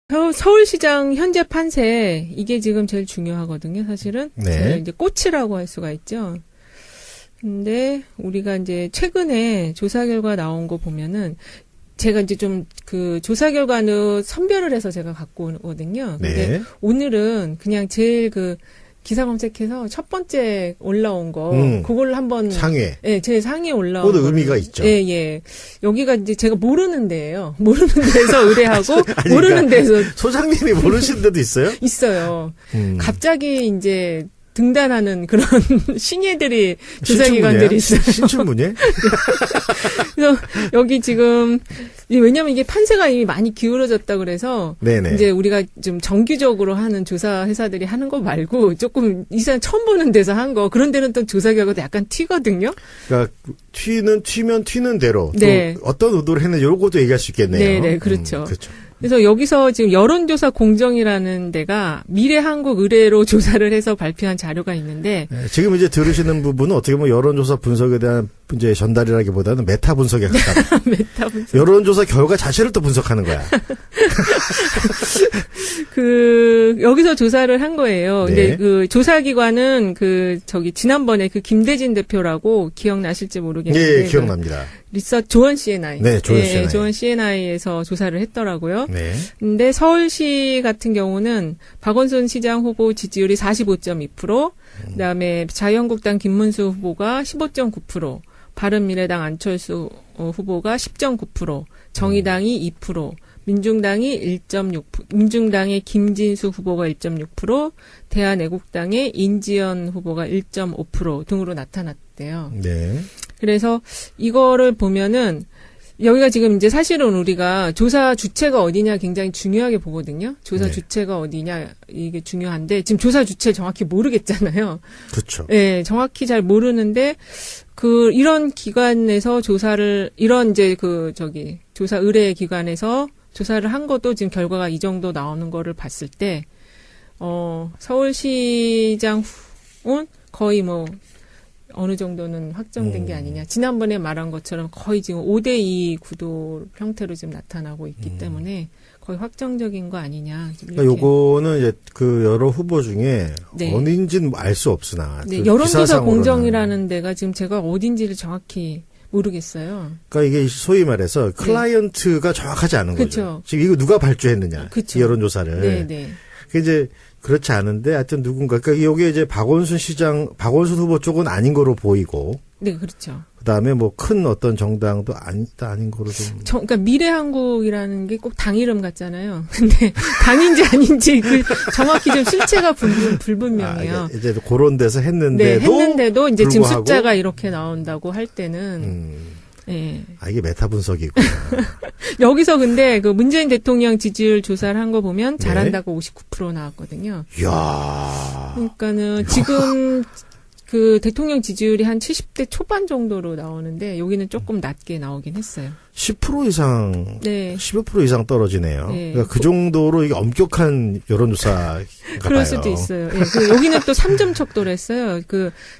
서울시장 현재 판세, 이게 지금 제일 중요하거든요, 사실은. 네. 이제 꽃이라고 할 수가 있죠. 근데 우리가 이제 최근에 조사 결과 나온 거 보면은 제가 이제 좀 그 조사 결과는 선별을 해서 제가 갖고 오거든요. 근데 네. 오늘은 그냥 제일 그 기사 검색해서 첫 번째 올라온 거, 그걸 한번. 상위에. 예, 제일 상위에 올라온 그것도 거. 의미가 있죠. 예, 예. 여기가 이제 제가 모르는 데예요. 모르는 데에서 의뢰하고, 아니, 모르는 그러니까 데에서. 소장님이 모르시는 데도 있어요? 있어요. 갑자기 이제 등단하는 그런 신예들이 조사기관들이 있어요. 신춘문예? 그래서 여기 지금 왜냐면 이게 판세가 이미 많이 기울어졌다 그래서 네네. 이제 우리가 좀 정규적으로 하는 조사 회사들이 하는 거 말고 조금 이 사람 처음 보는 데서 한 거 그런 데는 또 조사 결과도 약간 튀거든요. 그러니까 튀면 튀는 대로 네. 또 어떤 의도를 했는지 요것도 얘기할 수 있겠네요. 네네 그렇죠. 그렇죠. 그래서 여기서 지금 여론조사 공정이라는 데가 미래한국의뢰로 조사를 해서 발표한 자료가 있는데 네, 지금 이제 들으시는 부분은 어떻게 보면 여론조사 분석에 대한 이제 전달이라기보다는 메타 분석에 가깝다. 메타 분석. 여론조사 결과 자체를 또 분석하는 거야. 여기서 조사를 한 거예요. 네. 근데 그 조사기관은 지난번에 김대진 대표라고 기억나실지 모르겠는데. 예, 기억납니다. 리서치 조원 CNI. 네, 조원 CNI. 예, 조원 CNI에서 조사를 했더라고요. 네. 근데 서울시 같은 경우는 박원순 시장 후보 지지율이 45.2%, 그다음에 자유한국당 김문수 후보가 15.9%, 바른미래당 안철수 후보가 10.9%, 정의당이 2%, 민중당이 1.6%, 민중당의 김진수 후보가 1.6%, 대한애국당의 인지연 후보가 1.5% 등으로 나타났대요. 네. 그래서 이거를 보면은 여기가 지금 이제 사실은 우리가 조사 주체가 어디냐 굉장히 중요하게 보거든요. 조사 네. 주체가 어디냐 이게 중요한데 지금 조사 주체 정확히 모르겠잖아요. 그렇죠. 네, 정확히 잘 모르는데 이런 기관에서 조사를 이런 이제 조사 의뢰 기관에서 조사를 한 것도 지금 결과가 이 정도 나오는 거를 봤을 때 서울시장은 거의 어느 정도는 확정된 게 아니냐. 지난번에 말한 것처럼 거의 지금 5대2 구도 형태로 지금 나타나고 있기 때문에 거의 확정적인 거 아니냐. 그러니까 요거는 이제 여러 후보 중에 네. 어딘지는 알 수 없으나. 네, 여론조사 공정이라는 데가 지금 제가 어딘지를 정확히 모르겠어요. 그러니까 이게 소위 말해서 클라이언트가 정확하지 않은 그쵸. 거죠. 지금 이거 누가 발주했느냐. 그쵸. 이 여론조사를. 네네. 그 이제 그렇지 않은데 하여튼 누군가 그러니까 이게 이제 박원순 후보 쪽은 아닌 거로 보이고. 네, 그렇죠. 그다음에 큰 어떤 정당도 아닌 거로 좀. 그러니까 미래한국이라는 게 꼭 당 이름 같잖아요. 근데 당인지 아닌지 정확히 좀 실체가 불분명해요. 이제 그런 데서 네, 했는데도 이제 지금 불구하고. 숫자가 이렇게 나온다고 할 때는 네. 이게 메타 분석이고. 여기서 근데 문재인 대통령 지지율 조사를 한 거 보면 잘한다고 59% 나왔거든요. 이야. 그러니까는 지금 대통령 지지율이 한 70대 초반 정도로 나오는데 여기는 조금 낮게 나오긴 했어요. 10% 이상, 네. 15% 이상 떨어지네요. 네. 그러니까 그 정도로 이게 엄격한 여론조사가 그럴 봐요. 수도 있어요. 예. 여기는 또 3점 척도를 했어요.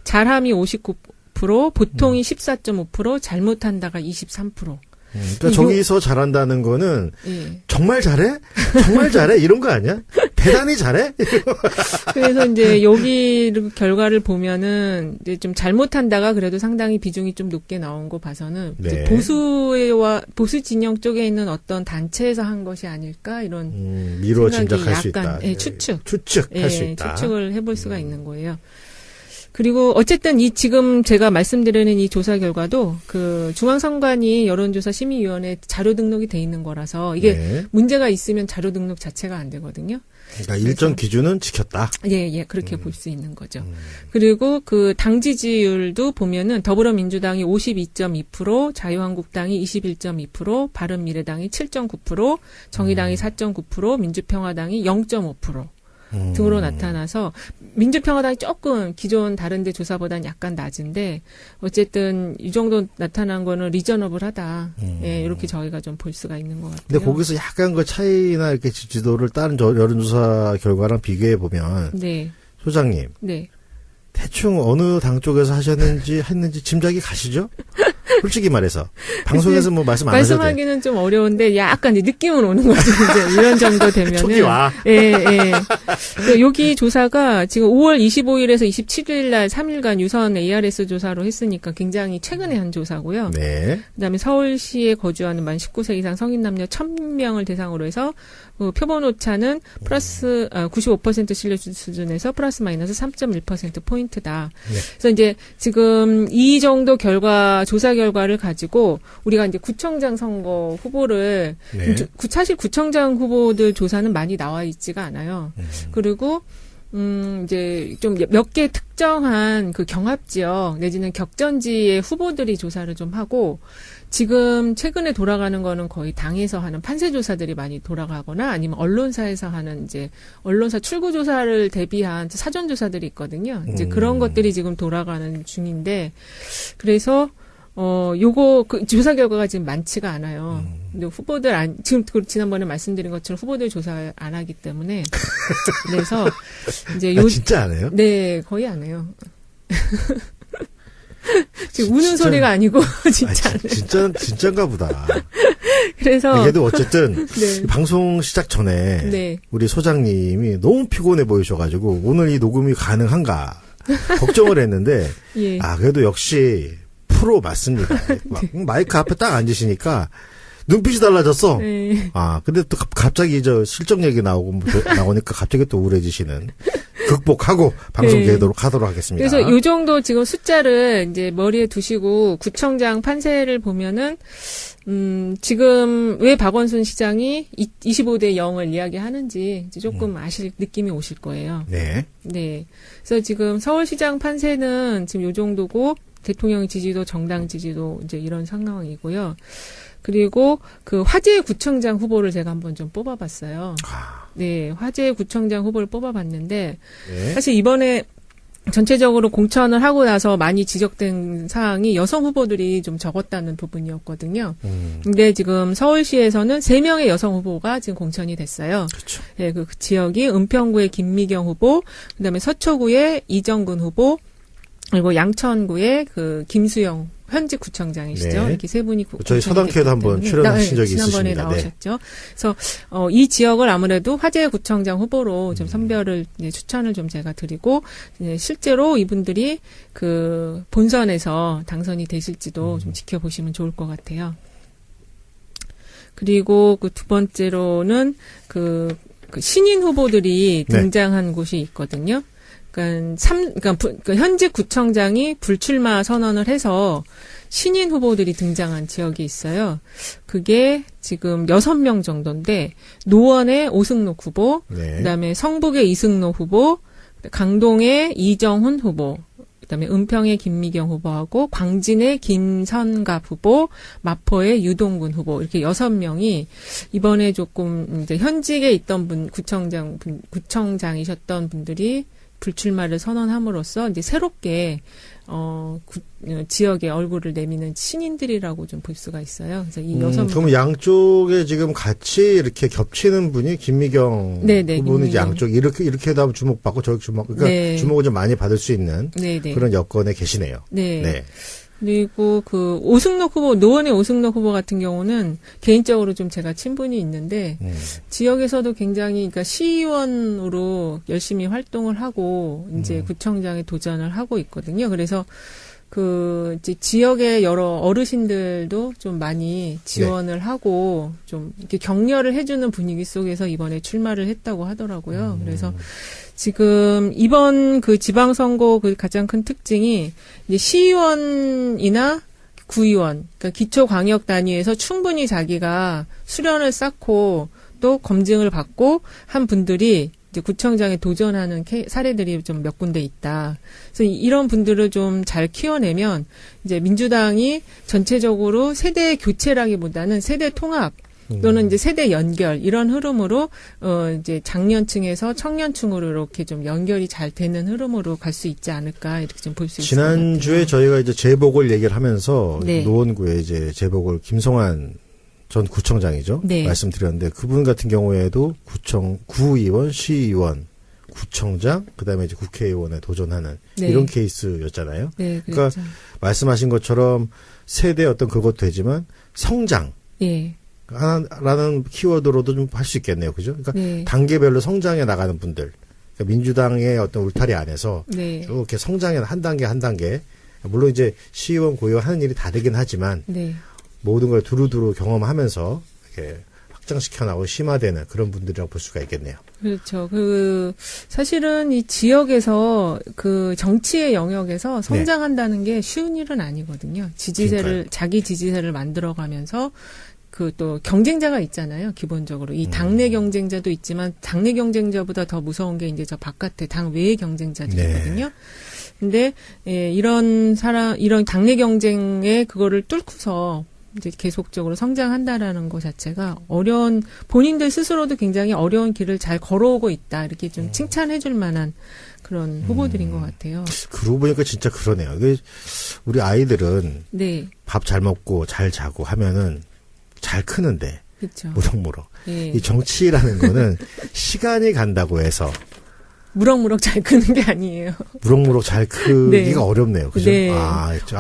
잘함이 59%, 보통이 14.5%, 잘못한다가 23%. 그러니까 저기서 잘한다는 거는 예. 정말 잘해? 정말 잘해? 이런 거 아니야? 대단히 잘해? 그래서 이제 여기 결과를 보면은 이제 좀 잘못한다가 그래도 상당히 비중이 좀 높게 나온 거 봐서는 네. 이제 보수 진영 쪽에 있는 어떤 단체에서 한 것이 아닐까 이런 미루어 생각이 짐작할 수 약간 있다. 추측할 수 있다. 추측을 해볼 수가 있는 거예요. 그리고 어쨌든 지금 제가 말씀드리는 이 조사 결과도 중앙선관위 여론조사 심의위원회 자료 등록이 돼 있는 거라서 이게 문제가 있으면 자료 등록 자체가 안 되거든요. 그러니까 일정 기준은 지켰다. 예, 그렇게 볼 수 있는 거죠. 그리고 당 지지율도 보면은 더불어민주당이 52.2%, 자유한국당이 21.2%, 바른미래당이 7.9%, 정의당이 4.9%, 민주평화당이 0.5%. 등으로 나타나서 민주평화당이 조금 기존 다른 데 조사보다는 약간 낮은데 어쨌든 이 정도 나타난 거는 리저너블하다. 예, 이렇게 저희가 좀 볼 수가 있는 것 같아요. 근데 거기서 약간 차이나 이렇게 지지도를 다른 여론조사 결과랑 비교해 보면 네. 소장님. 네. 대충 어느 당 쪽에서 했는지 짐작이 가시죠? 솔직히 말해서 방송에서 뭐 말씀 안 하셔도 돼. 말씀하기는 좀 어려운데 약간 이제 느낌은 오는 거죠. 이제 이런 정도 되면은. 촉이 와. 예. 여기 조사가 지금 5월 25일에서 27일 날 3일간 유선 ARS 조사로 했으니까 굉장히 최근에 한 조사고요. 네. 그다음에 서울시에 거주하는 만 19세 이상 성인 남녀 1,000명을 대상으로 해서 표본 오차는 플러스 95% 신뢰 수준에서 플러스 마이너스 3.1% 포인트다. 네. 그래서 이제 지금 이 정도 조사 결과를 가지고 우리가 이제 구청장 선거 후보를 네. 사실 구청장 후보들 조사는 많이 나와 있지가 않아요. 그리고 이제 좀 몇 개 특정한 그 경합 지역 내지는 격전지의 후보들이 조사를 좀 하고 지금 최근에 돌아가는 거는 거의 당에서 하는 판세 조사들이 많이 돌아가거나 아니면 언론사에서 하는 이제 언론사 출구 조사를 대비한 사전 조사들이 있거든요. 이제 그런 것들이 지금 돌아가는 중인데 그래서 그 조사 결과가 지금 많지가 않아요. 근데 후보들 지금 지난번에 말씀드린 것처럼 후보들 조사 안 하기 때문에 그래서 이제 진짜 안 해요? 네, 거의 안 해요. 지금 우는 소리가 아니고 진짜 안 해요. 진짜인가 보다. 그래서 그래도 어쨌든 네. 방송 시작 전에 네. 우리 소장님이 너무 피곤해 보이셔가지고 오늘 이 녹음이 가능한가 걱정을 했는데 예. 그래도 역시 프로 맞습니다. 마이크 앞에 딱 앉으시니까 눈빛이 달라졌어. 네. 근데 또 갑자기 실적 얘기 나오니까 갑자기 또 우울해지시는. 극복하고 방송 네. 계도록 하도록 하겠습니다. 그래서 요 정도 지금 숫자를 이제 머리에 두시고 구청장 판세를 보면은 지금 왜 박원순 시장이 25대 0을 이야기하는지 이제 조금 아실 느낌이 오실 거예요. 네. 네. 그래서 지금 서울시장 판세는 지금 요 정도고 대통령 지지도 정당 지지도 이제 이런 상황이고요. 그리고 그 화재 구청장 후보를 제가 한번 좀 뽑아봤어요. 네, 화재 구청장 후보를 뽑아봤는데 네. 사실 이번에 전체적으로 공천을 하고 나서 많이 지적된 사항이 여성 후보들이 좀 적었다는 부분이었거든요. 근데 지금 서울시에서는 3명의 여성 후보가 지금 공천이 됐어요. 그렇죠. 네, 그 지역이 은평구의 김미경 후보, 그다음에 서초구의 이정근 후보, 그리고 양천구의 그 김수영 현직 구청장이시죠. 네. 이렇게 세 분이 저희 서당캐도 한번 출연하신 적이 지난번에 있으십니다. 나오셨죠. 네. 그래서 이 지역을 아무래도 화재 구청장 후보로 좀 선별을 추천을 좀 제가 드리고 실제로 이분들이 그 본선에서 당선이 되실지도 좀 지켜보시면 좋을 것 같아요. 그리고 그 두 번째로는 그 신인 후보들이 등장한 곳이 있거든요. 그러니까 현직 구청장이 불출마 선언을 해서 신인 후보들이 등장한 지역이 있어요. 그게 지금 6명 정도인데 노원의 오승록 후보, 네. 그다음에 성북의 이승록 후보, 강동의 이정훈 후보, 그다음에 은평의 김미경 후보하고 광진의 김선갑 후보, 마포의 유동근 후보 이렇게 6명이 이번에 조금 이제 현직에 있던 구청장이셨던 분들이 불출마를 선언함으로써 이제 새롭게 지역에 얼굴을 내미는 신인들이라고 좀 볼 수가 있어요. 그래서 이 6명. 그럼 양쪽에 지금 같이 이렇게 겹치는 분이 김미경 네네, 후보는 이제 김미경. 양쪽 이렇게 하다 주목받고 저기 그러니까 네. 주목을 좀 많이 받을 수 있는 네네. 그런 여건에 계시네요. 네. 네. 그리고 그 오승록 후보, 노원의 오승록 후보 같은 경우는 개인적으로 좀 제가 친분이 있는데 지역에서도 굉장히 그러니까 시의원으로 열심히 활동을 하고 이제 구청장에 도전을 하고 있거든요. 그래서 그 이제 지역의 여러 어르신들도 좀 많이 지원을 하고 좀 이렇게 격려를 해주는 분위기 속에서 이번에 출마를 했다고 하더라고요. 그래서 지금 이번 그 지방선거 그 가장 큰 특징이 이제 시의원이나 구의원, 그러니까 기초광역 단위에서 충분히 자기가 수련을 쌓고 또 검증을 받고 한 분들이 이제 구청장에 도전하는 사례들이 좀 몇 군데 있다. 그래서 이런 분들을 좀 잘 키워내면 이제 민주당이 전체적으로 세대 교체라기보다는 세대 통합 또는 이제 세대 연결 이런 흐름으로 이제 장년층에서 청년층으로 이렇게 좀 연결이 잘 되는 흐름으로 갈 수 있지 않을까 이렇게 좀 볼 수 있을 것 같아요. 지난주에 저희가 이제 재보궐 얘기를 하면서 네. 노원구에 이제 재보궐 김성환 전 구청장이죠. 네. 말씀드렸는데 그분 같은 경우에도 구의원, 시의원, 구청장, 그다음에 이제 국회의원에 도전하는 네. 이런 케이스였잖아요. 네, 그러니까 그렇죠. 말씀하신 것처럼 세대 어떤 그것도 되지만 성장. 예. 라는 키워드로도 좀 할 수 있겠네요. 그죠? 그러니까 네. 단계별로 성장해 나가는 분들. 그러니까 민주당의 어떤 울타리 안에서 네. 쭉 이렇게 성장해 한 단계 한 단계. 물론 이제 시의원, 고의원 하는 일이 다르긴 하지만 네. 모든 걸 두루두루 경험하면서 이렇게 확장시켜 나가고 심화되는 그런 분들이라고 볼 수가 있겠네요. 그렇죠. 사실은 이 지역에서 그 정치의 영역에서 성장한다는 게 쉬운 일은 아니거든요. 그러니까요. 자기 지지세를 만들어가면서 또 경쟁자가 있잖아요. 기본적으로. 이 당내 경쟁자도 있지만 당내 경쟁자보다 더 무서운 게 이제 저 바깥에 당 외의 경쟁자들이거든요. 근데, 이런 당내 경쟁에 그거를 뚫고서 이제 계속적으로 성장한다라는 것 자체가 본인들 스스로도 굉장히 어려운 길을 잘 걸어오고 있다. 이렇게 좀 칭찬해 줄 만한 그런 후보들인 것 같아요. 그러고 보니까 진짜 그러네요. 우리 아이들은 네. 밥 잘 먹고 잘 자고 하면은 잘 크는데. 그렇죠. 무럭무럭. 예. 이 정치라는 거는 시간이 간다고 해서 무럭무럭 잘 크는 게 아니에요. 무럭무럭 잘 크기가 네. 어렵네요. 그죠? 네.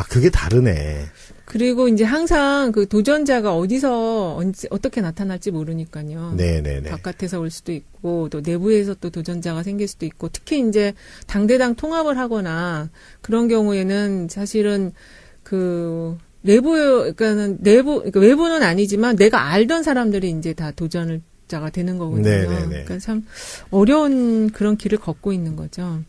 그게 다르네. 그리고 이제 항상 그 도전자가 어디서 어떻게 나타날지 모르니까요. 네네네. 바깥에서 올 수도 있고 또 내부에서 또 도전자가 생길 수도 있고 특히 이제 당대당 통합을 하거나 그런 경우에는 사실은 그러니까 외부는 아니지만 내가 알던 사람들이 이제 다 도전자가 되는 거거든요. 네네네. 그러니까 참 어려운 그런 길을 걷고 있는 거죠.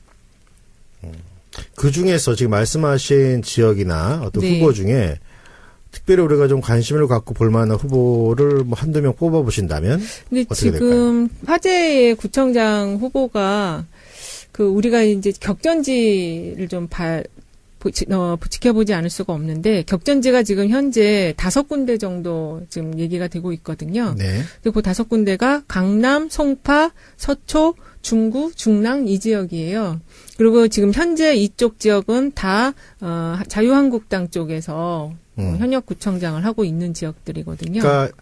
그 중에서 지금 말씀하신 지역이나 어떤 네. 후보 중에 특별히 우리가 좀 관심을 갖고 볼 만한 후보를 뭐 한두 명 뽑아보신다면 근데 어떻게 지금 화제의 구청장 후보가 우리가 이제 격전지를 좀 지켜보지 않을 수가 없는데 격전지가 지금 현재 5군데 정도 지금 얘기가 되고 있거든요. 네. 그리고 그 5군데가 강남, 송파, 서초, 중구, 중랑 이 지역이에요. 그리고 지금 현재 이쪽 지역은 다 자유한국당 쪽에서 현역 구청장을 하고 있는 지역들이거든요. 그러니까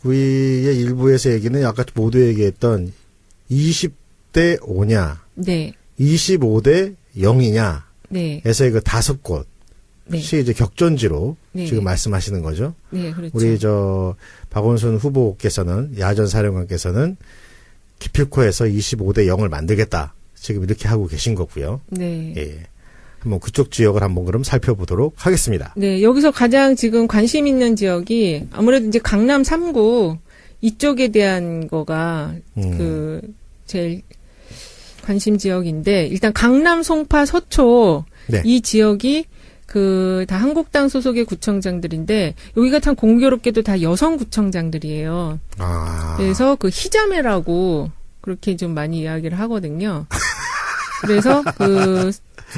우리의 일부에서 얘기는 아까 모두 얘기했던 20대 5냐, 네. 25대 0이냐, 네. 에서의 그 5곳이 네. 이제 격전지로 네. 지금 말씀하시는 거죠. 네, 그렇죠. 우리 박원순 후보께서는 야전 사령관께서는 기필코에서 25대 0을 만들겠다. 지금 이렇게 하고 계신 거고요. 네. 예. 한번 그쪽 지역을 한번 그럼 살펴보도록 하겠습니다. 네, 여기서 가장 지금 관심 있는 지역이 아무래도 이제 강남 3구 이쪽에 대한 거가 제일 관심 지역인데 일단 강남, 송파, 서초 네. 이 지역이 다 한국당 소속의 구청장들인데 여기가 참 공교롭게도 다 여성 구청장들이에요. 그래서 희자매라고 그렇게 좀 많이 이야기를 하거든요. 그래서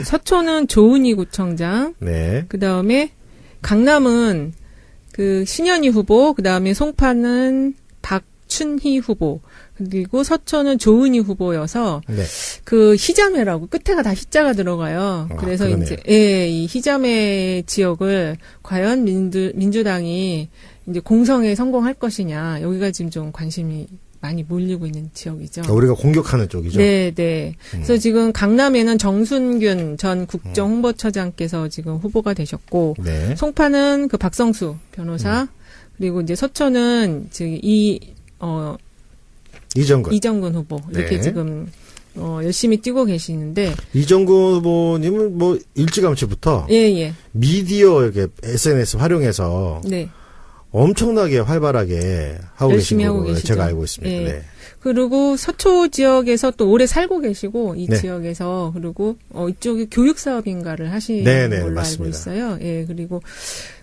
서초는 조은희 구청장, 네. 그 다음에 강남은 신현희 후보, 그 다음에 송파는 박춘희 후보, 그리고 서초는 조은희 후보여서 네. 희자매라고 끝에가 다 희자가 들어가요. 그래서 그러네요. 이제 이 희자매 지역을 과연 민주당이 이제 공성에 성공할 것이냐 여기가 지금 좀 관심이 많이 몰리고 있는 지역이죠. 우리가 공격하는 쪽이죠. 네, 네. 그래서 지금 강남에는 정순균 전 국정홍보처장께서 지금 후보가 되셨고, 네. 송파는 박성수 변호사, 그리고 이제 서초는 이정근 후보 이렇게 네. 지금 열심히 뛰고 계시는데 이정근 후보님은 뭐 일찌감치부터 예. 미디어 이렇게 SNS 활용해서 네. 엄청나게 활발하게 하고 열심히 계신 하고 걸로 계시죠. 제가 알고 있습니다. 예. 네. 그리고 서초 지역에서 또 오래 살고 계시고 이 네. 지역에서 그리고 이쪽에 교육 사업인가를 하시는 네네, 걸로 맞습니다. 알고 있어요. 예, 그리고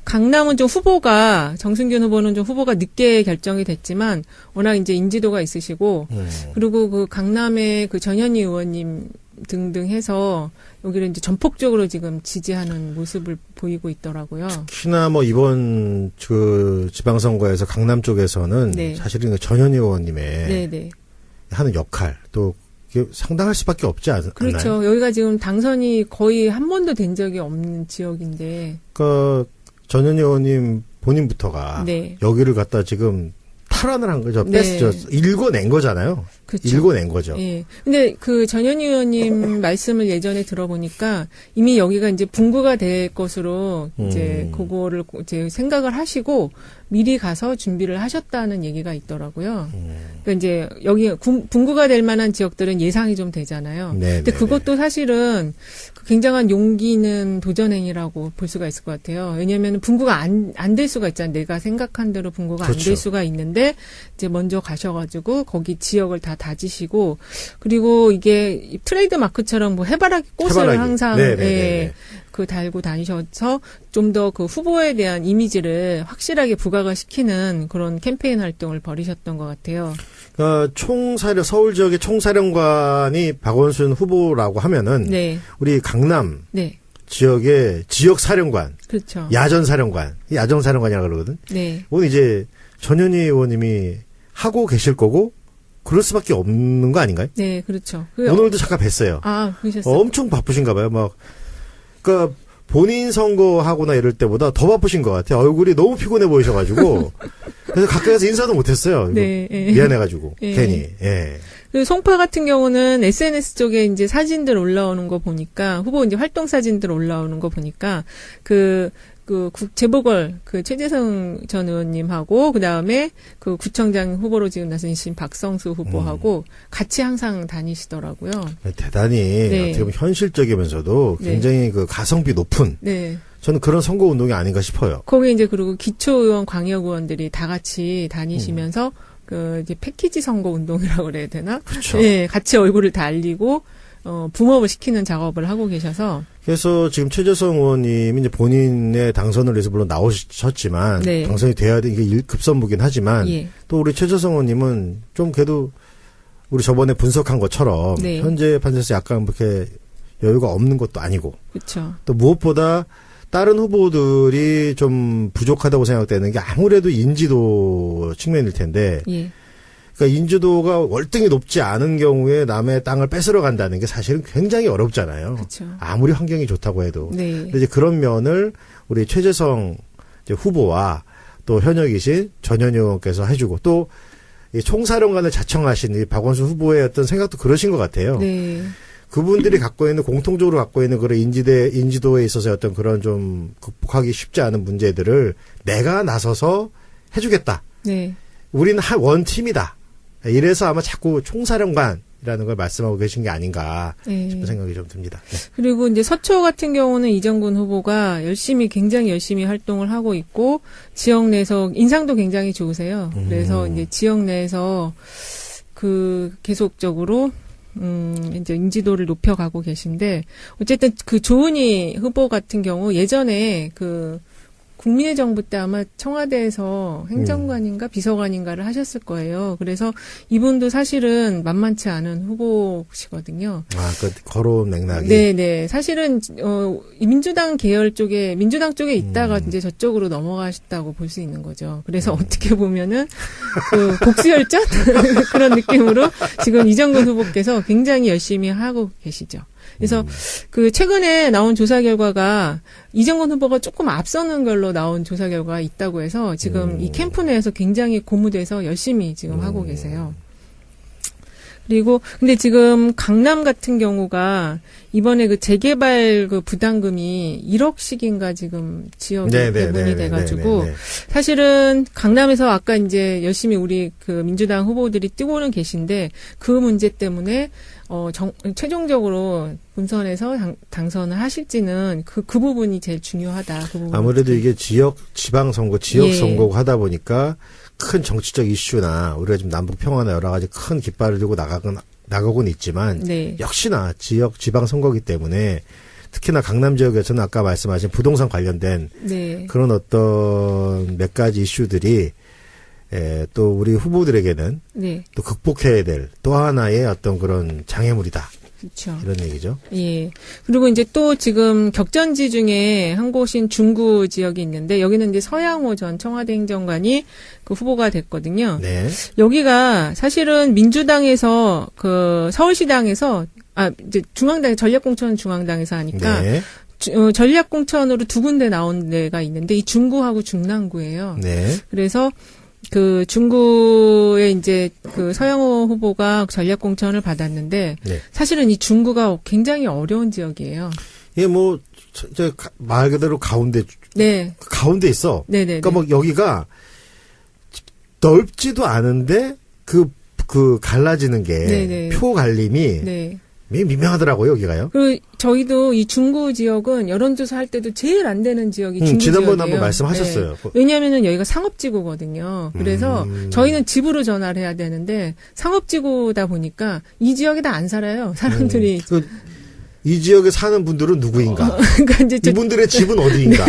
강남은 좀 정순균 후보는 좀 후보가 늦게 결정이 됐지만 워낙 이제 인지도가 있으시고 그리고 강남의 전현희 의원님 등등 해서 여기를 이제 전폭적으로 지금 지지하는 모습을 보이고 있더라고요. 특히나 뭐 이번 지방선거에서 강남 쪽에서는 네. 사실은 전현희 의원님의 네네. 하는 역할 또 상당할 수밖에 없지 않나요? 그렇죠. 여기가 지금 당선이 거의 한 번도 된 적이 없는 지역인데. 전현희 의원님 본인부터가 네. 여기를 갖다 지금 탈환을 한 거죠. 네. 읽어낸 거잖아요. 그쵸. 읽어낸 거죠. 예. 근데 그 전현희 의원님 말씀을 예전에 들어보니까 이미 여기가 이제 분구가 될 것으로 이제 그거를 이제 생각을 하시고 미리 가서 준비를 하셨다는 얘기가 있더라고요. 그러니까 이제 여기 분구가 될 만한 지역들은 예상이 좀 되잖아요. 네, 근데 그것도 사실은 굉장한 용기 있는 도전행위라고 볼 수가 있을 것 같아요. 왜냐하면 분구가 안 될 수가 있잖아요. 내가 생각한 대로 분구가 안 될 그렇죠. 수가 있는데 이제 먼저 가셔가지고 거기 지역을 다 다지시고 그리고 이게 트레이드 마크처럼 뭐 해바라기 꽃을 해바라기. 항상 네네네네. 그 달고 다니셔서 좀 더 그 후보에 대한 이미지를 확실하게 부각을 시키는 그런 캠페인 활동을 벌이셨던 것 같아요. 서울 지역의 총사령관이 박원순 후보라고 하면은 네. 우리 강남 네. 지역의 지역 사령관, 그렇죠. 야전 사령관, 야전 사령관이라고 그러거든. 네. 오늘 이제 전현희 의원님이 하고 계실 거고 그럴 수밖에 없는 거 아닌가요? 네, 그렇죠. 오늘도 잠깐 뵀어요. 아, 그러셨어요? 엄청 바쁘신가 봐요. 그러니까 본인 선거하거나 이럴 때보다 더 바쁘신 것 같아요. 얼굴이 너무 피곤해 보이셔가지고 그래서 가까이 가서 인사도 못했어요. 네, 미안해가지고 예. 괜히. 예. 그 송파 같은 경우는 SNS 쪽에 이제 사진들 올라오는 거 보니까 후보 이제 활동 사진들 올라오는 거 보니까 재보궐 최재성 전 의원님하고 그다음에 그 구청장 후보로 지금 나서신 박성수 후보하고 같이 항상 다니시더라고요. 대단히 네. 어떻게 보면 현실적이면서도 굉장히 그 가성비 높은 네. 저는 그런 선거 운동이 아닌가 싶어요. 거기 이제 그리고 기초의원, 광역의원들이 다 같이 다니시면서 이제 패키지 선거 운동이라고 그래야 되나? 그렇죠. 네, 같이 얼굴을 다 알리고 붐업을 시키는 작업을 하고 계셔서. 그래서 지금 최재성 의원님이 이제 본인의 당선을 위해서 물론 나오셨지만 네. 당선이 돼야 돼 이게 급선무긴 하지만 예. 또 우리 최재성 의원님은 좀 그래도 우리 저번에 분석한 것처럼 네. 현재 판세에서 약간 그렇게 여유가 없는 것도 아니고 그렇죠. 또 무엇보다 다른 후보들이 좀 부족하다고 생각되는 게 아무래도 인지도 측면일 텐데 예. 그러니까 인지도가 월등히 높지 않은 경우에 남의 땅을 뺏으러 간다는 게 사실은 굉장히 어렵잖아요. 그렇죠. 아무리 환경이 좋다고 해도. 네. 근데 이제 그런 면을 우리 최재성 이제 후보와 또 현역이신 전현희 의원께서 해주고 또 이 총사령관을 자청하신 이 박원순 후보의 어떤 생각도 그러신 것 같아요. 네. 그분들이 갖고 있는 공통적으로 갖고 있는 그런 인지도에 있어서 어떤 그런 좀 극복하기 쉽지 않은 문제들을 내가 나서서 해주겠다. 네. 우리는 원 팀이다. 이래서 아마 자꾸 총사령관이라는 걸 말씀하고 계신 게 아닌가 싶은 생각이 좀 듭니다. 네. 그리고 이제 서초 같은 경우는 이정근 후보가 굉장히 열심히 활동을 하고 있고 지역 내에서 인상도 굉장히 좋으세요. 그래서 이제 지역 내에서 계속적으로 이제 인지도를 높여가고 계신데 어쨌든 조은희 후보 같은 경우 예전에 국민의 정부 때 아마 청와대에서 행정관인가 비서관인가를 하셨을 거예요. 그래서 이분도 사실은 만만치 않은 후보시거든요. 아, 거로운 맥락이. 네네. 사실은 민주당 쪽에 있다가 이제 저쪽으로 넘어가셨다고 볼 수 있는 거죠. 그래서 어떻게 보면은 복수열전 그런 느낌으로 지금 이정근 후보께서 굉장히 열심히 하고 계시죠. 그래서 최근에 나온 조사 결과가 이정근 후보가 조금 앞서는 걸로 나온 조사 결과가 있다고 해서 지금 이 캠프 내에서 굉장히 고무돼서 열심히 지금 하고 계세요. 그리고 근데 지금 강남 같은 경우가 이번에 재개발 부담금이 1억씩인가 지금 지역이 배분이 돼가지고 사실은 강남에서 아까 이제 열심히 우리 민주당 후보들이 뛰고는 계신데 그 문제 때문에 최종적으로 본선에서 당선을 하실지는 그 부분이 제일 중요하다. 그 부분. 아무래도 이게 지방선거, 지역선거고 하다 보니까 큰 정치적 이슈나 우리가 지금 남북 평화나 여러 가지 큰 깃발을 들고 나가곤 있지만 역시나 지방선거기 때문에 특히나 강남 지역에서는 아까 말씀하신 부동산 관련된 그런 어떤 몇 가지 이슈들이 또 우리 후보들에게는 또 극복해야 될 또 하나의 어떤 그런 장애물이다. 그렇죠. 이런 얘기죠. 예. 그리고 이제 또 지금 격전지 중에 한 곳인 중구 지역이 있는데 여기는 이제 서양호 전 청와대 행정관이 후보가 됐거든요. 네. 여기가 사실은 민주당에서 서울시당에서 이제 전략공천 중앙당에서 하니까 전략공천으로 두 군데 나온 데가 있는데 이 중구하고 중랑구예요. 네. 그래서 그 중구에 이제 그 서영호 후보가 전략 공천을 받았는데 네. 사실은 이 중구가 굉장히 어려운 지역이에요. 이게 뭐 이제 말 그대로 가운데 네. 가운데 있어. 네네. 그러니까 뭐 여기가 넓지도 않은데 그 갈라지는 게 네네. 표 갈림이 네. 미명하더라고요, 여기가요. 그리고 저희도 이 중구 지역은 여론조사 할 때도 제일 안 되는 지역이 중구 지역이에요. 지난번에 한번 말씀하셨어요. 네. 왜냐하면은 여기가 상업지구거든요. 그래서 저희는 집으로 전화를 해야 되는데 상업지구다 보니까 이 지역에 다 안 살아요. 사람들이. 이 지역에 사는 분들은 누구인가? 그러니까 이제 이분들의 집은 어디인가?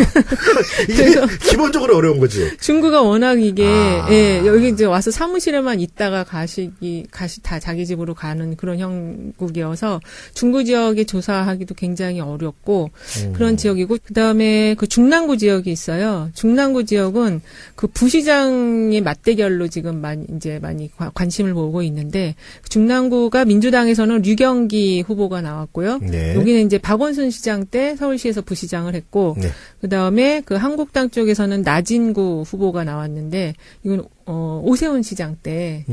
이게 기본적으로 어려운 거지. 중구가 워낙 이게 예, 여기 이제 와서 사무실에만 있다가 다 자기 집으로 가는 그런 형국이어서 중구 지역에 조사하기도 굉장히 어렵고 그런 지역이고 그다음에 그 중랑구 지역이 있어요. 중랑구 지역은 그 부시장의 맞대결로 지금 많이 관심을 모으고 있는데 중랑구가 민주당에서는 류경기 후보가 나왔고요. 네. 여기는 이제 박원순 시장 때 서울시에서 부시장을 했고, 네. 그 다음에 그 한국당 쪽에서는 나진구 후보가 나왔는데, 이건, 오세훈 시장 때,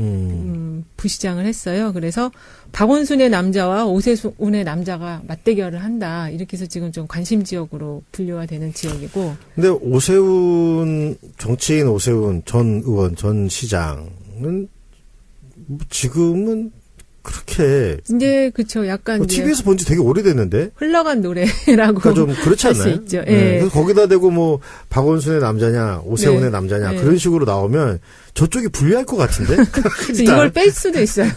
부시장을 했어요. 그래서 박원순의 남자와 오세훈의 남자가 맞대결을 한다. 이렇게 해서 지금 좀 관심 지역으로 분류가 되는 지역이고. 근데 정치인 오세훈 전 의원, 전 시장은 지금은 그렇게 이제 그쵸 약간 TV에서 본 지 되게 오래됐는데 흘러간 노래라고 그러니까 좀 그렇지 않나요? 할 수 있죠. 네. 예. 그래서 거기다 대고 뭐 박원순의 남자냐 오세훈의 네. 남자냐 네. 그런 식으로 나오면 저쪽이 불리할 것 같은데 이걸 뺄 수도 있어요.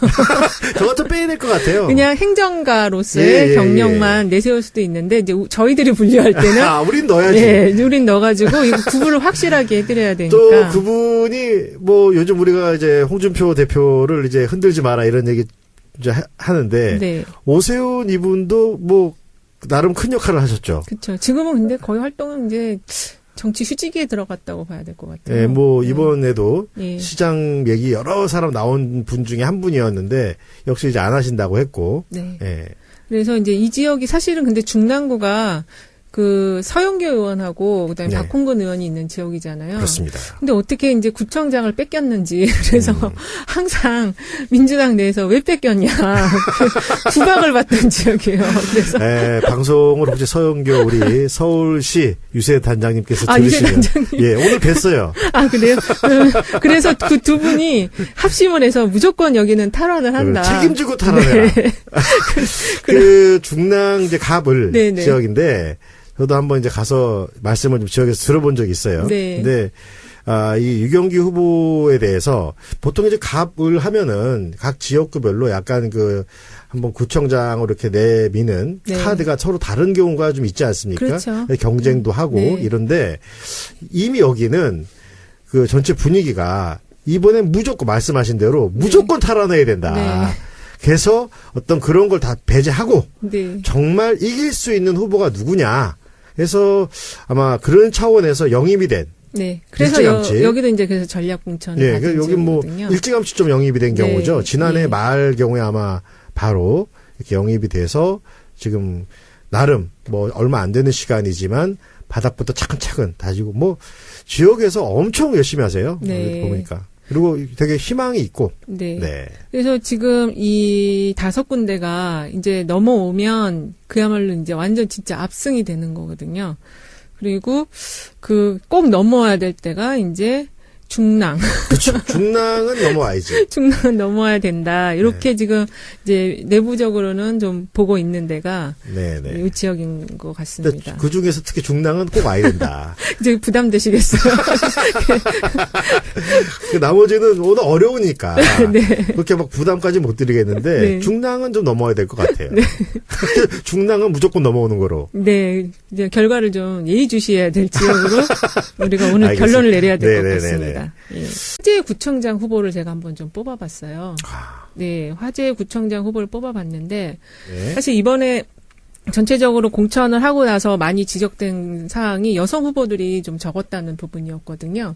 저것도 빼야 될 것 같아요. 그냥 행정가로서의 경력만 내세울 수도 있는데 이제 저희들이 분류할 때는 우린 넣어야지. 예, 우린 넣어가지고 이거 구분을 확실하게 해드려야 되니까. 또 그분이 뭐 요즘 우리가 이제 홍준표 대표를 이제 흔들지 마라 이런 얘기 이제 하는데 네. 오세훈 이분도 뭐 나름 큰 역할을 하셨죠. 그렇죠. 지금은 근데 거의 활동은 이제 정치 휴지기에 들어갔다고 봐야 될 것 같아요. 예, 뭐 이번에도 예. 시장 얘기 여러 사람 나온 분 중에 한 분이었는데 역시 이제 안 하신다고 했고. 네. 예. 그래서 이제 이 지역이 사실은 근데 중랑구가 그 서영교 의원하고 그다음에 네. 박홍근 의원이 있는 지역이잖아요. 그렇습니다. 근데 어떻게 이제 구청장을 뺏겼는지 그래서 항상 민주당 내에서 왜 뺏겼냐 구박을 받던 지역이에요. 그래서 방송을 혹시 서영교 우리 서울시 유세 단장님께서 들으시면 유세 단장님. 예, 오늘 뵀어요. 아, 그래요? 그래서 그 두 분이 합심을 해서 무조건 여기는 탈환을 한다. 책임지고 탈환해라. 네. 그 중랑 이제 갑을 네네. 지역인데 저도 한번 이제 가서 말씀을 좀 지역에서 들어본 적이 있어요. 네. 근데 이 유경기 후보에 대해서 보통 이제 갑을 하면은 각 지역구별로 약간 그 한번 구청장으로 이렇게 내미는 네. 카드가 서로 다른 경우가 좀 있지 않습니까? 그렇죠. 경쟁도 하고 네. 이런데 이미 여기는 그 전체 분위기가 이번엔 무조건 말씀하신 대로 무조건 탈환해야 된다. 네. 그래서 어떤 그런 걸 다 배제하고 네. 정말 이길 수 있는 후보가 누구냐. 그래서 아마 그런 차원에서 영입이 된. 네. 그래서 여기도 이제 그래서 전략 공천을 예, 받은 여기 뭐 지역이거든요. 일찌감치 좀 영입이 된 네. 경우죠. 지난해 네. 말 경우에 아마 바로 이렇게 영입이 돼서 지금 나름 뭐 얼마 안 되는 시간이지만 바닥부터 차근차근 다지고 뭐 지역에서 엄청 열심히 하세요. 네. 보니까. 그리고 되게 희망이 있고. 네. 네. 그래서 지금 이 5군데가 이제 넘어오면 그야말로 이제 완전 진짜 압승이 되는 거거든요. 그리고 그 꼭 넘어와야 될 때가 이제 중랑. 그렇죠. 중랑은 넘어와야지. 중랑은 넘어야 된다. 이렇게 지금 이제 내부적으로는 좀 보고 있는 데가 네네. 이 지역인 것 같습니다. 그 중에서 특히 중랑은 꼭 와야 된다. 이제 부담되시겠어요? 그 나머지는 오늘 어려우니까 네. 그렇게 막 부담까지 못 드리겠는데 네. 중랑은 좀 넘어야 될 것 같아요. 네. 중랑은 무조건 넘어오는 거로. 네, 이제 결과를 좀 예의주시해야 될 지역으로 우리가 오늘 알겠습니다. 결론을 내려야 될 것 네네네네. 같습니다. 예. 화재 구청장 후보를 제가 한번 좀 뽑아봤어요. 네, 화재 구청장 후보를 뽑아봤는데 네. 사실 이번에 전체적으로 공천을 하고 나서 많이 지적된 사항이 여성 후보들이 좀 적었다는 부분이었거든요.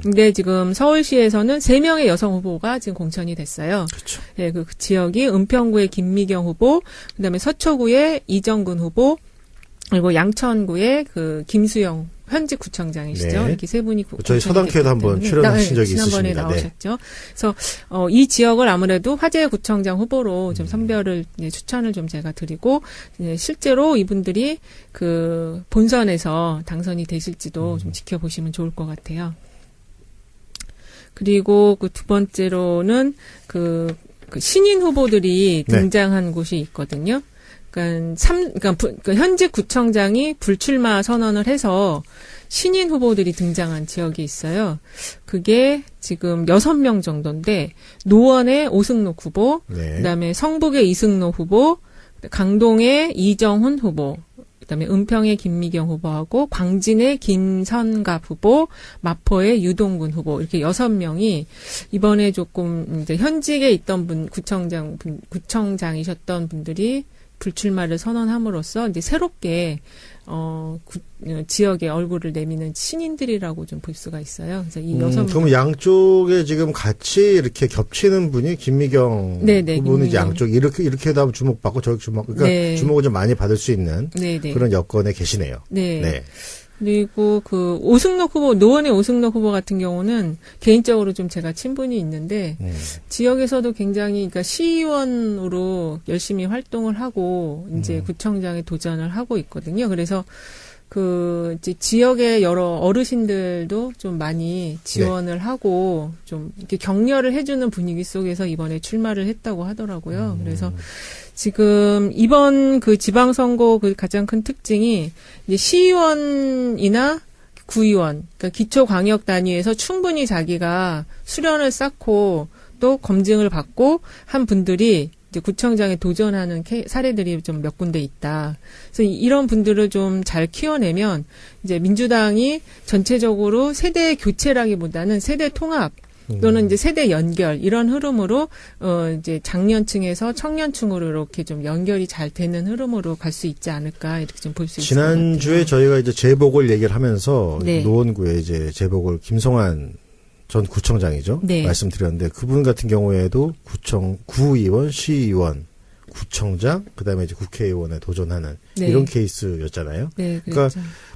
근데 지금 서울시에서는 3명의 여성 후보가 지금 공천이 됐어요. 그렇죠. 네, 그 지역이 은평구의 김미경 후보, 그다음에 서초구의 이정근 후보, 그리고 양천구의 그 김수영 현직 구청장이시죠. 네. 이렇게 세 분이 저희 서당캐도 한번 출연하신 적이 지난번에 있으십니다. 나오셨죠. 그래서 이 지역을 아무래도 화재 구청장 후보로 좀 선별을 추천을 좀 제가 드리고 실제로 이분들이 그 본선에서 당선이 되실지도 좀 지켜보시면 좋을 것 같아요. 그리고 그 두 번째로는 그 신인 후보들이 등장한 곳이 있거든요. 그러니까 현직 구청장이 불출마 선언을 해서 신인 후보들이 등장한 지역이 있어요. 그게 지금 6명 정도인데 노원의 오승록 후보, 그다음에 성북의 이승로 후보, 강동의 이정훈 후보, 그다음에 은평의 김미경 후보하고 광진의 김선갑 후보, 마포의 유동근 후보 이렇게 6명이 이번에 조금 이제 현직에 있던 구청장이셨던 분들이 불출마를 선언함으로써 이제 새롭게 지역에 얼굴을 내미는 신인들이라고 좀 볼 수가 있어요. 그래서 이 6명. 그럼 양쪽에 지금 같이 이렇게 겹치는 분이 김미경 후보는 이제 양쪽 이렇게 하다 주목받고 저기 그러니까 주목을 좀 많이 받을 수 있는 그런 여건에 계시네요. 네. 그리고 그 오승록 후보, 노원의 오승록 후보 같은 경우는 개인적으로 좀 제가 친분이 있는데 지역에서도 굉장히 그러니까 시의원으로 열심히 활동을 하고 이제 구청장에 도전을 하고 있거든요. 그래서 그 이제 지역의 여러 어르신들도 좀 많이 지원을 하고 좀 이렇게 격려를 해주는 분위기 속에서 이번에 출마를 했다고 하더라고요. 그래서 지금 이번 그 지방선거 그 가장 큰 특징이 이제 시의원이나 구의원, 그러니까 기초광역 단위에서 충분히 자기가 수련을 쌓고 또 검증을 받고 한 분들이 이제 구청장에 도전하는 사례들이 좀 몇 군데 있다. 그래서 이런 분들을 좀 잘 키워내면 이제 민주당이 전체적으로 세대 교체라기보다는 세대 통합 또는 이제 세대 연결 이런 흐름으로 이제 장년층에서 청년층으로 이렇게 좀 연결이 잘 되는 흐름으로 갈 수 있지 않을까 이렇게 좀 볼 수 있을 것 같아요. 지난주에 저희가 이제 재보궐 얘기를 하면서 노원구에 이제 재보궐 김성환 전 구청장이죠. 말씀드렸는데 그분 같은 경우에도 구의원, 시의원, 구청장, 그다음에 이제 국회의원에 도전하는 이런 케이스였잖아요. 그러니까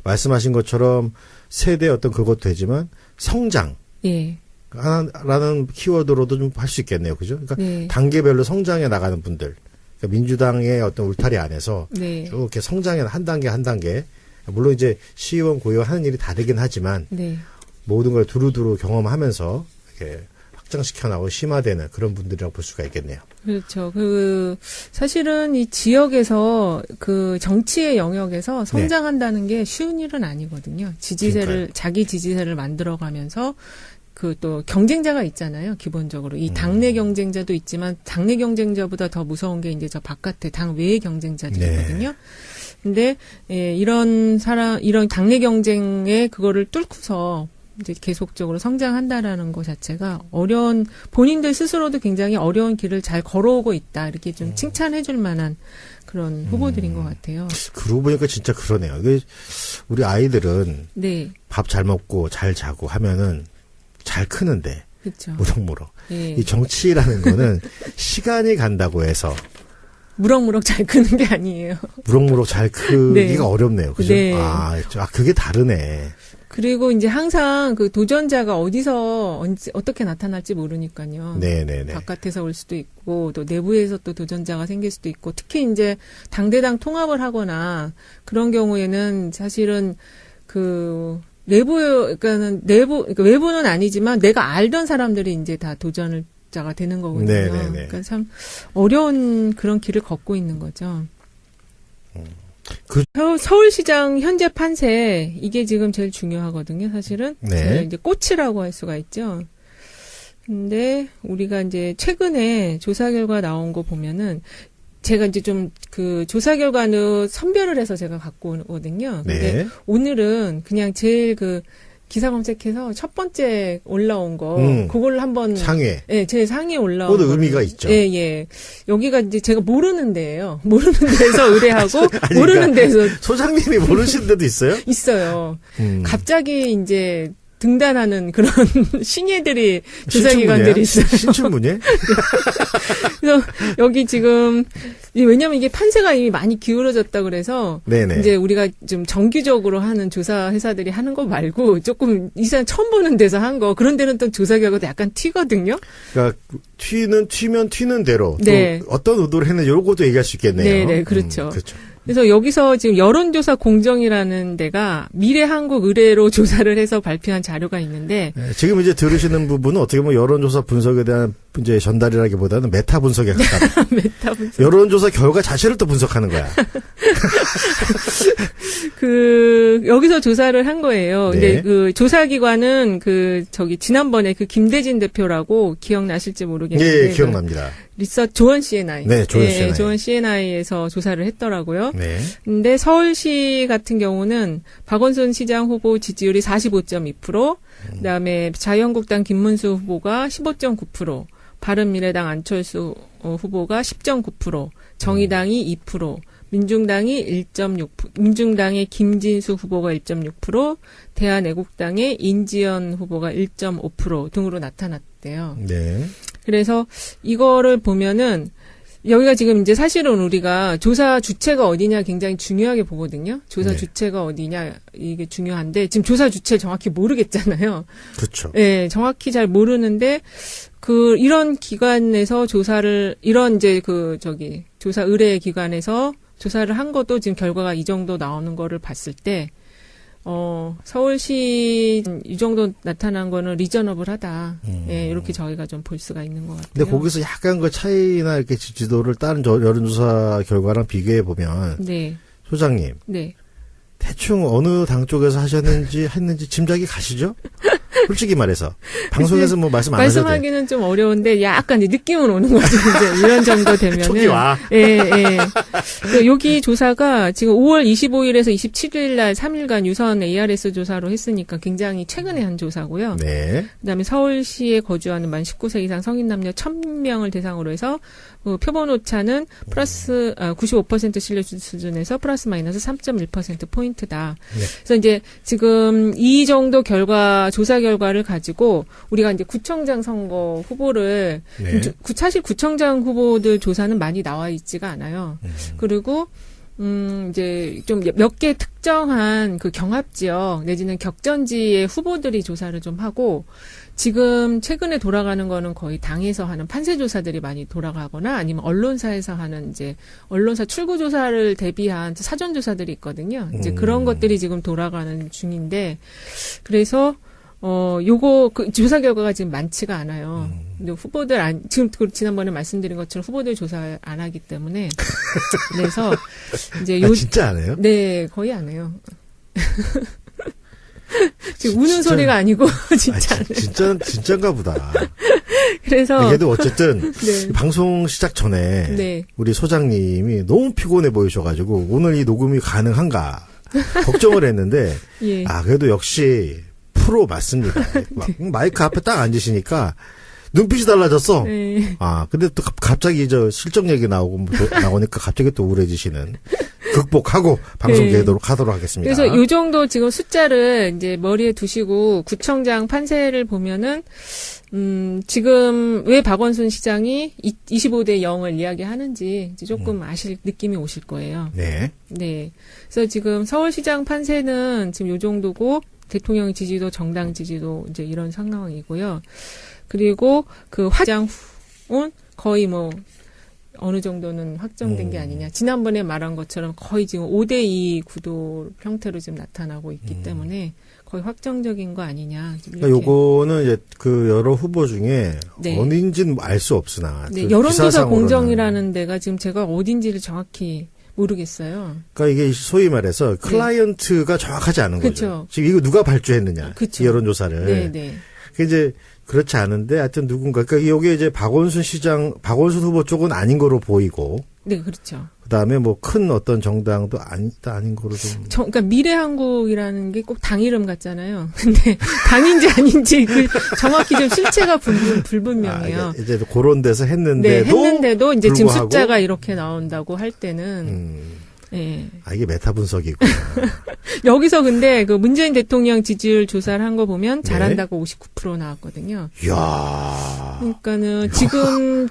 말씀하신 것처럼 세대 어떤 그것도 되지만 성장. 라는 키워드로도 좀 할 수 있겠네요. 그죠? 그러니까 단계별로 성장해 나가는 분들. 그러니까 민주당의 어떤 울타리 안에서 쭉 이렇게 성장해 한 단계 한 단계. 물론 이제 시의원, 고의원 하는 일이 다르긴 하지만 모든 걸 두루두루 경험하면서 이렇게 확장시켜 나가고 심화되는 그런 분들이라고 볼 수가 있겠네요. 그렇죠. 사실은 이 지역에서 그 정치의 영역에서 성장한다는 게 쉬운 일은 아니거든요. 자기 지지세를 만들어가면서 그 또 경쟁자가 있잖아요. 기본적으로 이 당내 경쟁자도 있지만 당내 경쟁자보다 더 무서운 게 이제 저 바깥에 당 외의 경쟁자들이거든요. 근데 이런 당내 경쟁에 그거를 뚫고서 이제 계속적으로 성장한다라는 것 자체가 본인들 스스로도 굉장히 어려운 길을 잘 걸어오고 있다. 이렇게 좀 칭찬해줄 만한 그런 후보들인 것 같아요. 그러고 보니까 진짜 그러네요. 우리 아이들은 밥 잘 먹고 잘 자고 하면은 잘 크는데 무럭무럭. 이 정치라는 거는 시간이 간다고 해서 무럭무럭 잘 크는 게 아니에요. 무럭무럭 잘 크기가 어렵네요. 그죠? 그게 다르네. 그리고 이제 항상 그 도전자가 어디서 어떻게 나타날지 모르니까요. 바깥에서 올 수도 있고 또 내부에서 또 도전자가 생길 수도 있고 특히 이제 당대당 통합을 하거나 그런 경우에는 사실은 그러니까 외부는 아니지만 내가 알던 사람들이 이제 다 도전자가 되는 거거든요. 그러니까 참 어려운 그런 길을 걷고 있는 거죠. 서울시장 현재 판세 이게 지금 제일 중요하거든요. 사실은 제일 이제 꽃이라고 할 수가 있죠. 근데 우리가 이제 최근에 조사 결과 나온 거 보면은 제가 이제 좀 그 조사 결과는 선별을 해서 제가 갖고 오거든요. 근데 오늘은 그냥 제일 기사 검색해서 첫 번째 올라온 거, 그걸 한번. 상위에. 제일 상위에 올라온. 그것도 의미가 있죠. 여기가 이제 제가 모르는 데예요. 모르는 데서 의뢰하고, 모르는 데서. 소장님이 모르시는 데도 있어요? 있어요. 갑자기 이제 등단하는 그런 신예들이 조사기관들이 있어요. 신춘문예? 그래서 여기 지금 왜냐하면 이게 판세가 이미 많이 기울어졌다 그래서 네네. 이제 우리가 좀 정규적으로 하는 조사 회사들이 하는 거 말고 조금 이상 처음 보는 데서 한 거 그런 데는 또 조사 결과도 약간 튀거든요. 그러니까 튀면 튀는 대로 네. 또 어떤 의도를 했는지 요것도 얘기할 수 있겠네요. 네네 그렇죠. 그렇죠. 그래서 여기서 지금 여론조사 공정이라는 데가 미래한국의뢰로 조사를 해서 발표한 자료가 있는데 네, 지금 이제 들으시는 부분은 어떻게 보면 여론조사 분석에 대한 이제 전달이라기보다는 메타 분석에 가깝다. 메타 분석. 여론조사 결과 자체를 또 분석하는 거야. 여기서 조사를 한 거예요. 네. 근데 조사기관은 지난번에 김대진 대표라고 기억나실지 모르겠는데. 예, 기억납니다. 조원 CNI. 네, 조원 CNI. 네, 조원 CNI에서 조사를 했더라고요. 네. 근데 서울시 같은 경우는 박원순 시장 후보 지지율이 45.2%, 그다음에 자유한국당 김문수 후보가 15.9%, 바른미래당 안철수 후보가 10.9%, 정의당이 2%, 민중당이 1.6%, 민중당의 김진수 후보가 1.6%, 대한애국당의 인지연 후보가 1.5% 등으로 나타났대요. 네. 그래서 이거를 보면은 여기가 지금 이제 사실은 우리가 조사 주체가 어디냐 굉장히 중요하게 보거든요. 조사 네. 주체가 어디냐 이게 중요한데 지금 조사 주체를 정확히 모르겠잖아요. 그렇죠. 네, 정확히 잘 모르는데 이런 기관에서 조사를 이런 이제 조사 의뢰 기관에서 조사를 한 것도 지금 결과가 이 정도 나오는 거를 봤을 때 서울시 이 정도 나타난 거는 리저너블하다. 예, 이렇게 저희가 좀 볼 수가 있는 것 같아요. 근데 거기서 약간 그 차이나 이렇게 지지도를 다른 여론조사 결과랑 비교해 보면, 네, 소장님, 네, 대충 어느 당 쪽에서 했는지 짐작이 가시죠? 솔직히 말해서 방송에서 뭐 말씀 안 하셔도 말씀하기는 좀 어려운데 약간 이제 느낌은 오는 거죠. 이제 이런 정도 되면은. 촉이 와. 예. 여기 조사가 지금 5월 25일에서 27일 날 3일간 유선 ARS 조사로 했으니까 굉장히 최근에 한 조사고요. 네. 그다음에 서울시에 거주하는 만 19세 이상 성인 남녀 1,000명을 대상으로 해서 표본 오차는 플러스 95% 신뢰 수준에서 플러스 마이너스 3.1% 포인트다. 네. 그래서 이제 지금 이 정도 조사 결과를 가지고 우리가 이제 구청장 선거 후보를 네. 사실 구청장 후보들 조사는 많이 나와 있지가 않아요. 그리고 이제 좀 몇 개 특정한 경합 지역 내지는 격전지의 후보들이 조사를 좀 하고 지금 최근에 돌아가는 거는 거의 당에서 하는 판세 조사들이 많이 돌아가거나 아니면 언론사에서 하는 이제 언론사 출구 조사를 대비한 사전 조사들이 있거든요. 이제 그런 것들이 지금 돌아가는 중인데 그래서 요거 조사 결과가 지금 많지가 않아요. 근데 후보들 지금 지난번에 말씀드린 것처럼 후보들 조사 안 하기 때문에 그래서 이제 진짜 안 해요? 네, 거의 안 해요. 지금 우는 소리가 아니고 진짜 안 해요. 진짜인가 보다. 그래서 그래도 어쨌든 네. 방송 시작 전에 네. 우리 소장님이 너무 피곤해 보이셔가지고 오늘 이 녹음이 가능한가 걱정을 했는데 예. 그래도 역시 프로 맞습니다. 마이크 앞에 딱 앉으시니까 눈빛이 달라졌어. 네. 근데 또 갑자기 실적 얘기 나오니까 갑자기 또 우울해지시는. 극복하고 방송 계도록 하도록 하겠습니다. 그래서 요 정도 지금 숫자를 이제 머리에 두시고 구청장 판세를 보면은 지금 왜 박원순 시장이 25대 0을 이야기하는지 이제 조금 아실 느낌이 오실 거예요. 네. 네. 그래서 지금 서울시장 판세는 지금 요 정도고 대통령 지지도, 정당 지지도 이제 이런 상황이고요. 그리고 화장은 거의 어느 정도는 확정된 게 아니냐. 지난번에 말한 것처럼 거의 지금 5대2 구도 형태로 지금 나타나고 있기 때문에 거의 확정적인 거 아니냐. 그러니까 요거는 이제 여러 후보 중에 네. 어딘지는 알 수 없으나. 네, 여론조사 공정이라는 데가 지금 제가 어딘지를 정확히 모르겠어요. 그러니까 이게 소위 말해서 클라이언트가 정확하지 않은 거죠. 그쵸. 지금 이거 누가 발주했느냐. 그쵸. 이 여론조사를. 네. 이제 그렇지 않은데 하여튼 누군가 그러니까 이게 이제 박원순 후보 쪽은 아닌 거로 보이고. 네, 그렇죠. 그다음에 큰 어떤 정당도 아닌 거로 좀. 그러니까 미래한국이라는 게 꼭 당 이름 같잖아요. 근데 당인지 아닌지 정확히 좀 실체가 불분명해요. 이제 그런 데서 했는데도 이제 불구하고. 지금 숫자가 이렇게 나온다고 할 때는 예. 아, 이게 메타 분석이구나. 여기서 근데 그 문재인 대통령 지지율 조사를 한 거 보면 잘한다고 59% 나왔거든요. 이야. 그러니까는 지금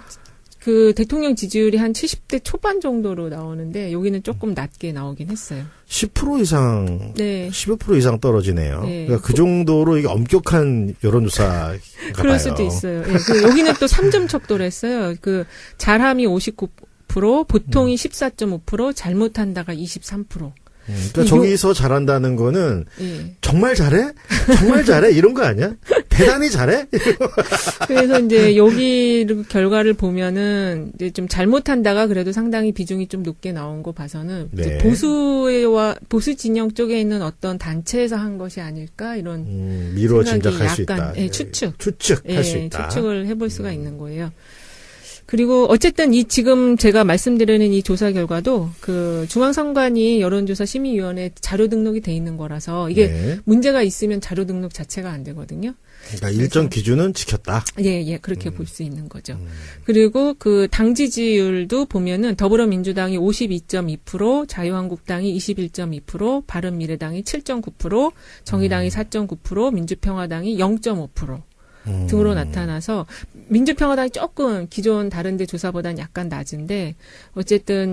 그 대통령 지지율이 한 70대 초반 정도로 나오는데 여기는 조금 낮게 나오긴 했어요. 10% 이상, 네. 15% 이상 떨어지네요. 네. 그러니까 그 정도로 이게 엄격한 여론조사가 그럴 봐요. 수도 있어요. 예, 그 여기는 또 3점 척도를 했어요. 그 잘함이 59%, 보통이 14.5%, 잘못한다가 23%. 그러니까 저기서 잘한다는 거는 예. 정말 잘해? 정말 잘해? 이런 거 아니야? 대단히 잘해? 그래서 이제 여기 결과를 보면은 이제 좀 잘못한다가 그래도 상당히 비중이 좀 높게 나온 거 봐서는 네. 이제 보수 진영 쪽에 있는 어떤 단체에서 한 것이 아닐까 이런 미루어 생각이 짐작할 수 약간, 있다. 예, 추측할 추측할 수 있다. 추측을 해볼 수가 있는 거예요. 그리고 어쨌든 이 지금 제가 말씀드리는 이 조사 결과도 그 중앙선관위 여론조사 심의위원회 자료 등록이 돼 있는 거라서 이게 네. 문제가 있으면 자료 등록 자체가 안 되거든요. 그러니까 일정 기준은 지켰다. 예, 그렇게 볼 수 있는 거죠. 그리고 그 당 지지율도 보면은 더불어민주당이 52.2%, 자유한국당이 21.2%, 바른미래당이 7.9%, 정의당이 4.9%, 민주평화당이 0.5%. 등으로 나타나서 민주평화당이 조금 기존 다른 데 조사보다는 약간 낮은데 어쨌든